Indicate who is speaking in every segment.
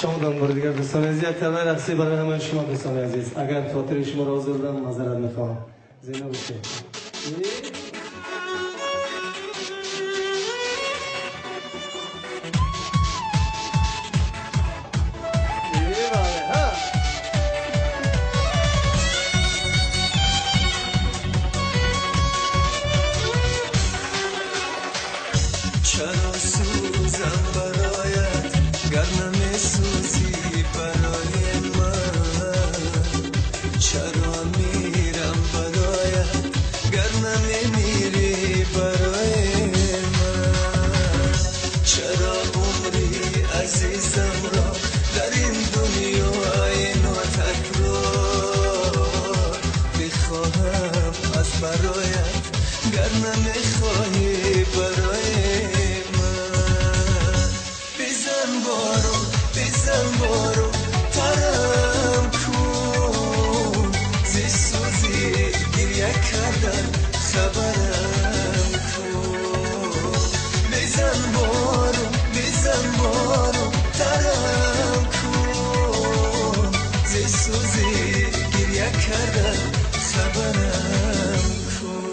Speaker 1: شما دنبال دیگر دوستان عزیز، یک تبلیغ رقصی برای همه شما دوستان عزیز. اگر خاطر شما را آزردم معذرت میخواهم. زینب حسین.
Speaker 2: چرا سوزم برایت گر نمیسوزی برای من؟ چرا میرم برایت گر نمیمیری برای من؟ چرا عمری عزیزم را در این دنیای ناتکرار میخواهم از برایت گر نمیخواهی برای بارو ترم کن زی سوزی گریه کردن خبرم کن بزن بارو ترم کن زی سوزی گریه کردن خبرم کن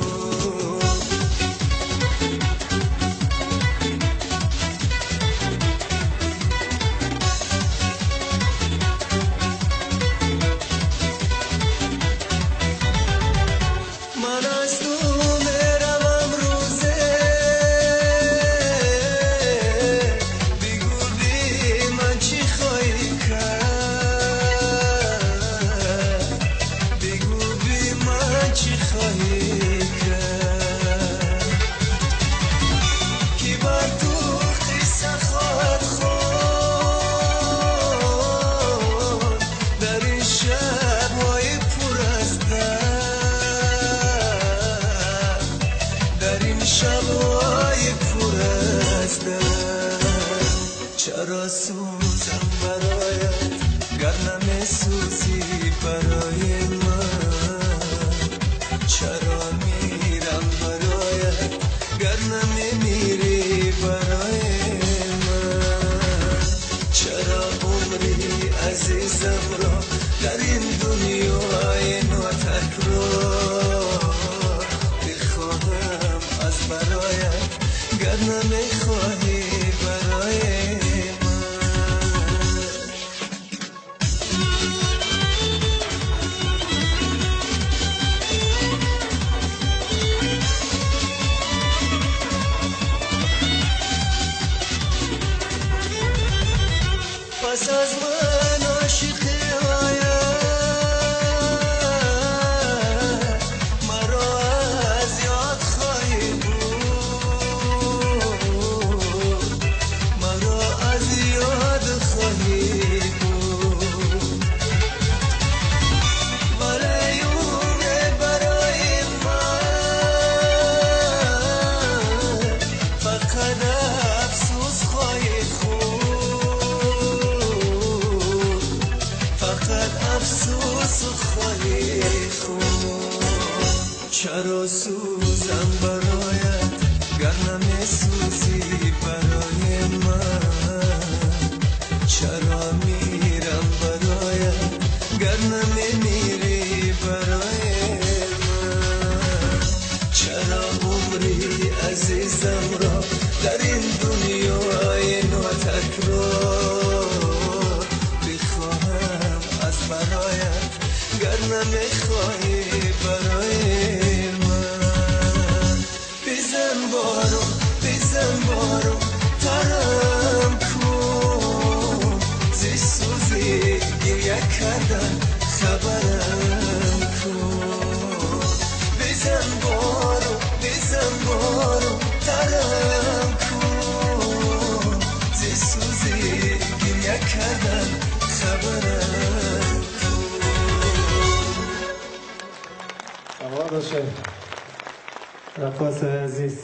Speaker 2: چرا سوزم برایت گر نمیسوزی برای من؟ چرا میرم برایت گر نمیمیری برای من؟ چرا عمری عزیزم را در این دنیای ناتکرار میخواهم از برایت گر نمیخواهی برای پس از من عاشقی مرا از یاد خواهی بود مرا از یاد خواهی بود برای من فقط افسوس خواهی افسوس خواهی خون چرا سوزم برایت گر نمیسوزی برای من؟ چرا میرم برایت گر نمیمیری برای من؟ چرا عمری عزیزم را در این دنیای ناتکرار میخواهم از برایت گر نمیخواهی برای من؟ بزن بارو ترم کن زی سوزی گریه کردن خبرم کن بزن بارو ترم کن زی سوزی گریه کردن خبرم
Speaker 1: آقا باشه رقاص عزیز